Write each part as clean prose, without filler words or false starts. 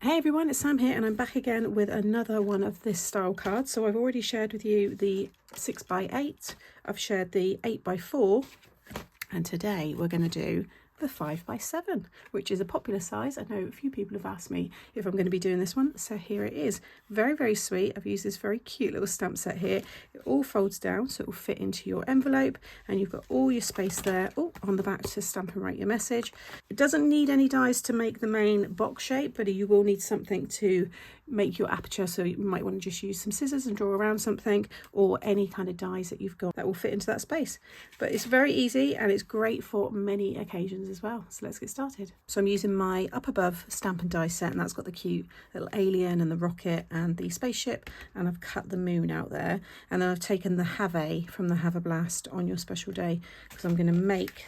Hey everyone, it's Sam here and I'm back again with another one of this style card. So I've already shared with you the 6x8, I've shared the 8x4, and today we're going to do the 5x7, which is a popular size. I know a few people have asked me if I'm going to be doing this one, so here it is. Very, very sweet. I've used this very cute little stamp set here. It all folds down so it will fit into your envelope, and you've got all your space there on the back to stamp and write your message. It doesn't need any dies to make the main box shape, but you will need something to make your aperture, so you might want to just use some scissors and draw around something, or any kind of dies that you've got that will fit into that space. But it's very easy and it's great for many occasions as well. So let's get started. So I'm using my Up Above stamp and die set, and that's got the cute little alien and the rocket and the spaceship, and I've cut the moon out there, and then I've taken the Have A from the Have a Blast on Your Special Day, because I'm going to make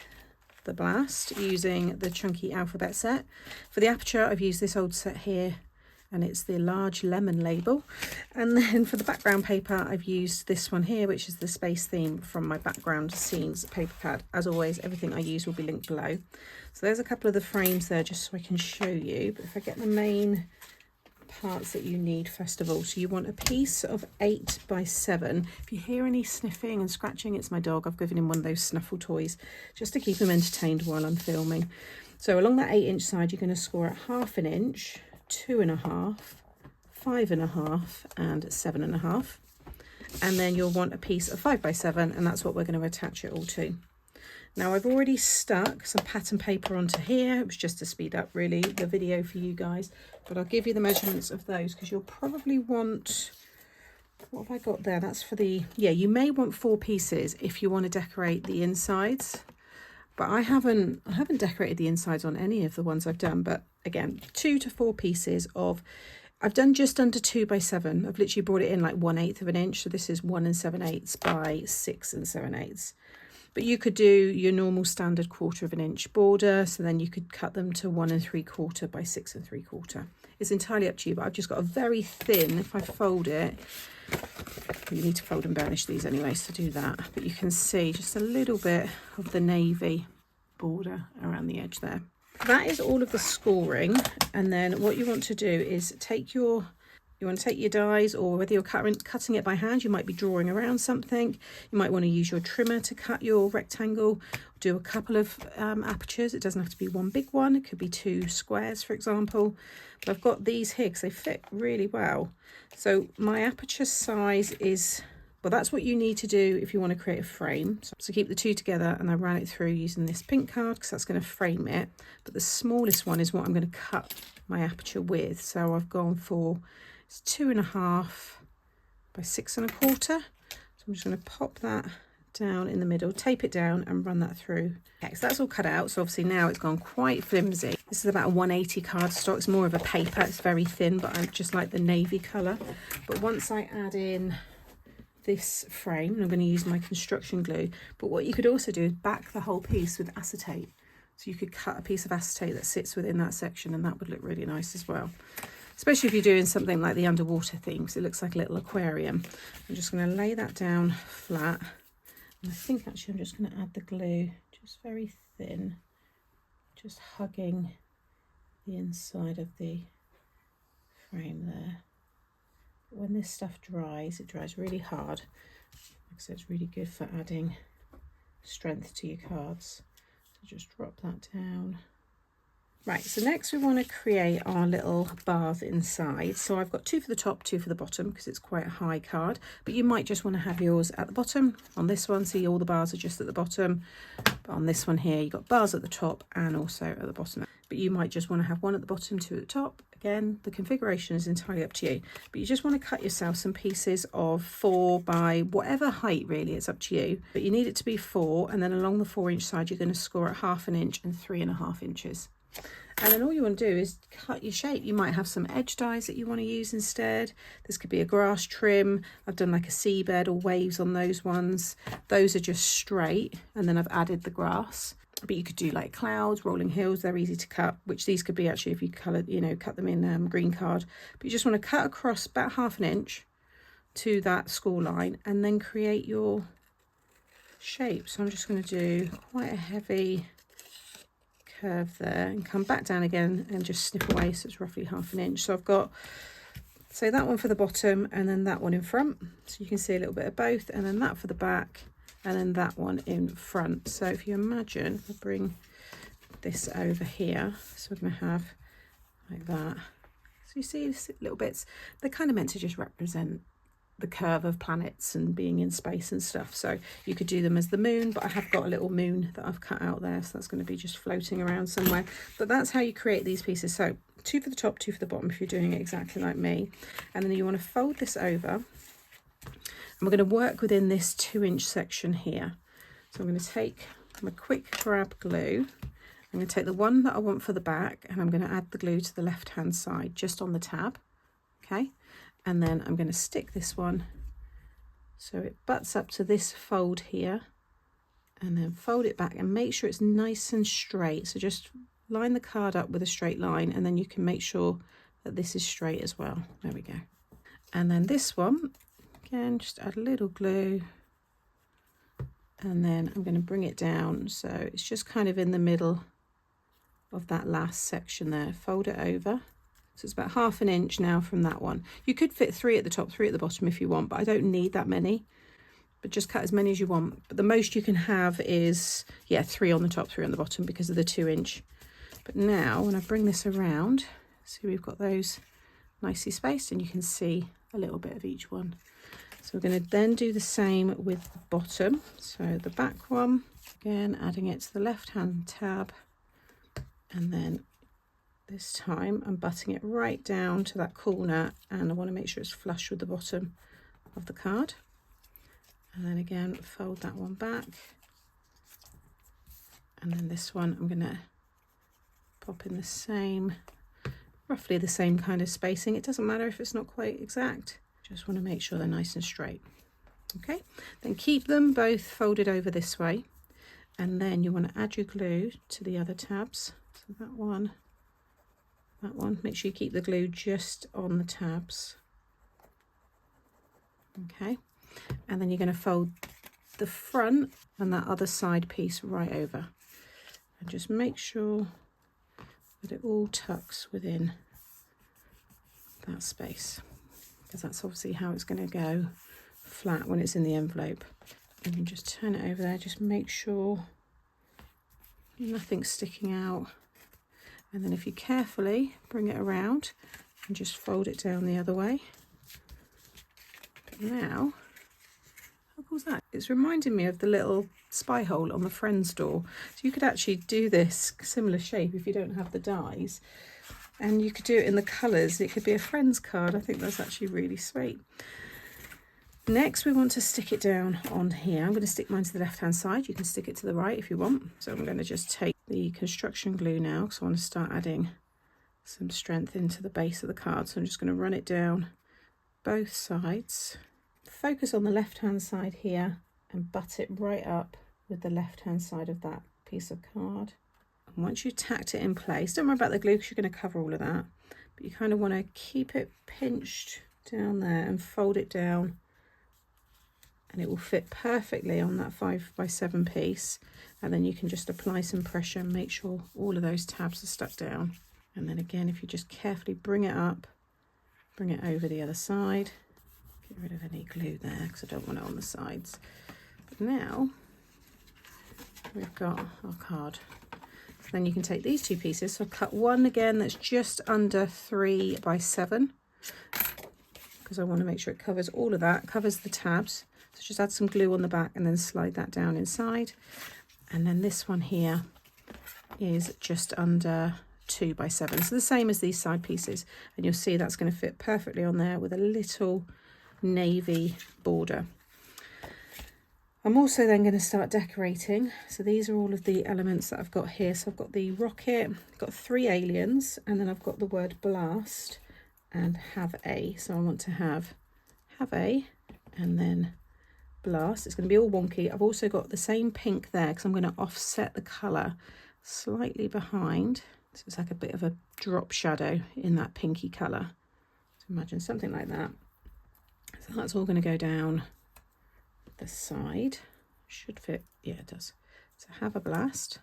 the blast using the chunky alphabet set. For the aperture I've used this old set here, and it's the large lemon label. And then for the background paper I've used this one here, which is the space theme from my background scenes paper pad. As always, everything I use will be linked below. So there's a couple of the frames there just so I can show you. But if I get the main parts that you need first of all, so you want a piece of 8x7. If you hear any sniffing and scratching, it's my dog. I've given him one of those snuffle toys just to keep him entertained while I'm filming. So along that 8-inch side you're going to score at 1/2 inch, 2.5, 5.5 and 7.5, and then you'll want a piece of 5x7, and that's what we're going to attach it all to. Now I've already stuck some pattern paper onto here. It was just to speed up really the video for you guys, but I'll give you the measurements of those because you'll probably want, what have I got there? That's for the, yeah, you may want 4 pieces if you want to decorate the insides. But I haven't decorated the insides on any of the ones I've done. But again, 2 to 4 pieces of, I've done just under 2x7. I've literally brought it in like 1/8 of an inch. So this is 1 7/8 by 6 7/8. But you could do your normal standard 1/4 of an inch border. So then you could cut them to 1 3/4 by 6 3/4. It's entirely up to you, but I've just got a very thin, if I fold it, you need to fold and burnish these anyway, so do that. But you can see just a little bit of the navy border around the edge there. That is all of the scoring. And then what you want to do is take your dies, or whether you're cutting it by hand, you might be drawing around something. You might want to use your trimmer to cut your rectangle. Do a couple of apertures. It doesn't have to be one big one. It could be 2 squares, for example. But I've got these here because they fit really well. So my aperture size is, well, that's what you need to do if you want to create a frame. So keep the 2 together, and I ran it through using this pink card because that's going to frame it. But the smallest one is what I'm going to cut my aperture with. So I've gone for, it's 2.5 by 6 1/4. So I'm just going to pop that down in the middle, tape it down and run that through. Okay, so that's all cut out. So obviously now it's gone quite flimsy. This is about a 180 cardstock. It's more of a paper. It's very thin, but I just like the navy colour. But once I add in this frame, and I'm going to use my construction glue, but what you could also do is back the whole piece with acetate. So you could cut a piece of acetate that sits within that section, and that would look really nice as well. Especially if you're doing something like the underwater theme, because it looks like a little aquarium. I'm just going to lay that down flat. And I think actually I'm just going to add the glue just very thin, just hugging the inside of the frame there. But when this stuff dries, it dries really hard. Like I said, it's really good for adding strength to your cards. So just drop that down. Right, so next we want to create our little bars inside. So I've got 2 for the top, 2 for the bottom, because it's quite a high card. But you might just want to have yours at the bottom. On this one, see, all the bars are just at the bottom. But on this one here, you've got bars at the top and also at the bottom. But you might just want to have 1 at the bottom, 2 at the top. Again, the configuration is entirely up to you. But you just want to cut yourself some pieces of 4 by whatever height, really, it's up to you. But you need it to be 4, and then along the 4-inch side, you're going to score at 1/2 inch and 3.5 inches. And then all you want to do is cut your shape. You might have some edge dies that you want to use instead. This could be a grass trim. I've done like a seabed or waves on those ones. Those are just straight, and then I've added the grass. But you could do like clouds, rolling hills. They're easy to cut, which these could be actually if you cut them in green card. But you just want to cut across about 1/2 inch to that score line, and then create your shape. So I'm just going to do quite a heavy curve there and come back down again and just snip away, so it's roughly 1/2 inch. So I've got, say, that one for the bottom and then that one in front, so you can see a little bit of both, and then that for the back and then that one in front. So if you imagine, I'll bring this over here, so we're going to have like that. So you see these little bits, they're kind of meant to just represent the curve of planets and being in space and stuff. So you could do them as the moon, but I have got a little moon that I've cut out there, so that's going to be just floating around somewhere. But that's how you create these pieces. So 2 for the top, 2 for the bottom if you're doing it exactly like me. And then you want to fold this over, and we're going to work within this 2-inch section here. So I'm going to take my quick grab glue. I'm going to take the one that I want for the back, and I'm going to add the glue to the left hand side just on the tab. Okay, and then I'm going to stick this one so it butts up to this fold here, and then fold it back and make sure it's nice and straight. So just line the card up with a straight line, and then you can make sure that this is straight as well. There we go. And then this one, again, just add a little glue, and then I'm going to bring it down so it's just kind of in the middle of that last section there. Fold it over. So it's about 1/2 inch now from that one. You could fit 3 at the top, 3 at the bottom if you want, but I don't need that many. But just cut as many as you want. But the most you can have is, yeah, 3 on the top, 3 on the bottom because of the 2-inch. But now when I bring this around, see we've got those nicely spaced, and you can see a little bit of each one. So we're going to then do the same with the bottom. So the back one, again, adding it to the left-hand tab, and then this time I'm butting it right down to that corner, and I want to make sure it's flush with the bottom of the card. And then again, fold that one back. And then this one I'm going to pop in the same, roughly the same kind of spacing. It doesn't matter if it's not quite exact. Just want to make sure they're nice and straight. Okay, then keep them both folded over this way. And then you want to add your glue to the other tabs. So that one, make sure you keep the glue just on the tabs. Okay, and then you're going to fold the front and that other side piece right over, and just make sure that it all tucks within that space, because that's obviously how it's going to go flat when it's in the envelope. And you just turn it over there, just make sure nothing's sticking out. And then if you carefully bring it around and just fold it down the other way. But now, how cool is that? It's reminding me of the little spy hole on the Friends door. So you could actually do this similar shape if you don't have the dies. And you could do it in the colours. It could be a Friends card. I think that's actually really sweet. Next, we want to stick it down on here. I'm going to stick mine to the left-hand side. You can stick it to the right if you want. So I'm going to just take the construction glue now, because I want to start adding some strength into the base of the card. So I'm just going to run it down both sides. Focus on the left-hand side here and butt it right up with the left-hand side of that piece of card. And once you've tacked it in place, don't worry about the glue because you're going to cover all of that. But you kind of want to keep it pinched down there and fold it down. And it will fit perfectly on that 5x7 piece, and then you can just apply some pressure and make sure all of those tabs are stuck down. And then again, if you just carefully bring it up, bring it over the other side, get rid of any glue there because I don't want it on the sides. But now we've got our card. So then you can take these 2 pieces. So I'll cut one again that's just under 3x7 because I want to make sure it covers all of that, covers the tabs. So just add some glue on the back and then slide that down inside. And then this one here is just under 2x7. So the same as these side pieces. And you'll see that's going to fit perfectly on there with a little navy border. I'm also then going to start decorating. So these are all of the elements that I've got here. So I've got the rocket, I've got 3 aliens, and then I've got the word blast and have a. So I want to have a and then blast. It's going to be all wonky. I've also got the same pink there because I'm going to offset the colour slightly behind, so it's like a bit of a drop shadow in that pinky colour. So imagine something like that. So that's all going to go down the side. Should fit. Yeah, it does. So have a blast.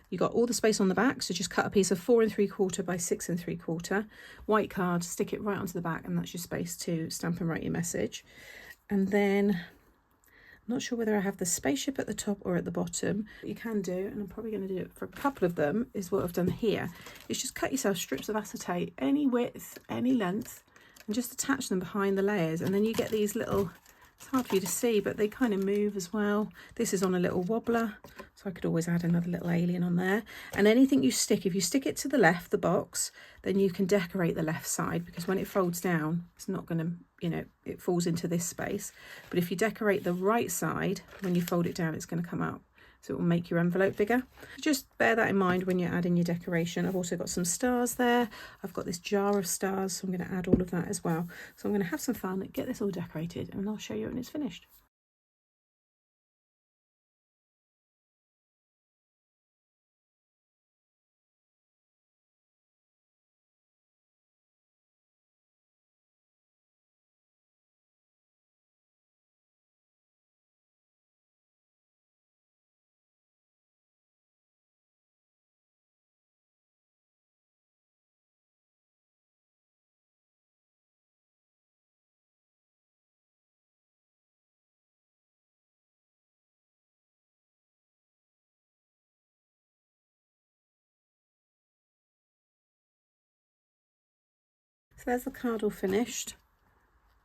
You got all the space on the back, so just cut a piece of 4 3/4 by 6 3/4 white card, stick it right onto the back, and that's your space to stamp and write your message. And then I'm not sure whether I have the spaceship at the top or at the bottom. What you can do, and I'm probably going to do it for a couple of them, is what I've done here, is just cut yourself strips of acetate, any width, any length, and just attach them behind the layers, and then you get these little, it's hard for you to see, but they kind of move as well. This is on a little wobbler, so I could always add another little alien on there. And anything you stick, if you stick it to the left, the box, then you can decorate the left side, because when it folds down, it's not going to, you know, it falls into this space. But if you decorate the right side, when you fold it down, it's going to come out. So it will make your envelope bigger. Just bear that in mind when you're adding your decoration. I've also got some stars there. I've got this jar of stars, so I'm going to add all of that as well. So I'm going to have some fun, get this all decorated, and I'll show you when it's finished. So there's the card all finished.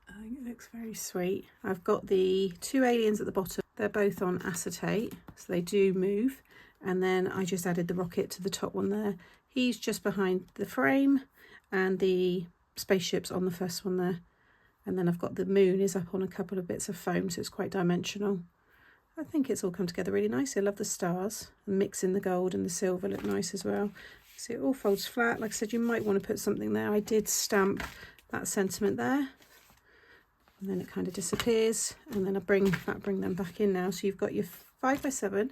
I think it looks very sweet. I've got the 2 aliens at the bottom. They're both on acetate, so they do move. And then I just added the rocket to the top one there. He's just behind the frame, and the spaceship's on the first one there. And then I've got the moon is up on a couple of bits of foam, so it's quite dimensional. I think it's all come together really nicely. I love the stars. Mixing the gold and the silver look nice as well. So it all folds flat. Like I said, you might want to put something there. I did stamp that sentiment there, and then it kind of disappears, and then I bring them back in now. So you've got your 5x7,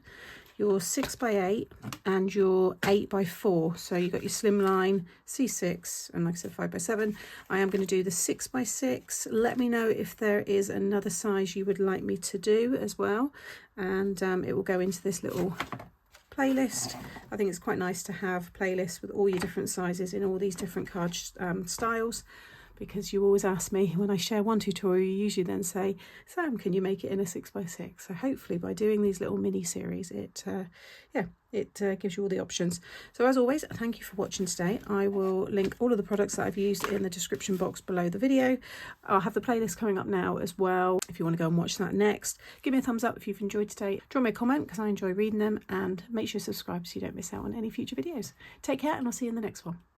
your 6x8, and your 8x4. So you've got your slimline C6, and like I said, 5x7. I am going to do the 6x6. Let me know if there is another size you would like me to do as well, and it will go into this little playlist. I think it's quite nice to have playlists with all your different sizes in all these different card styles, because you always ask me when I share one tutorial, you usually then say, Sam, can you make it in a 6x6? So hopefully by doing these little mini series, it gives you all the options. So as always, thank you for watching today. I will link all of the products that I've used in the description box below the video. I'll have the playlist coming up now as well, if you want to go and watch that next. Give me a thumbs up if you've enjoyed today. Drop me a comment, because I enjoy reading them, and make sure you subscribe so you don't miss out on any future videos. Take care, and I'll see you in the next one.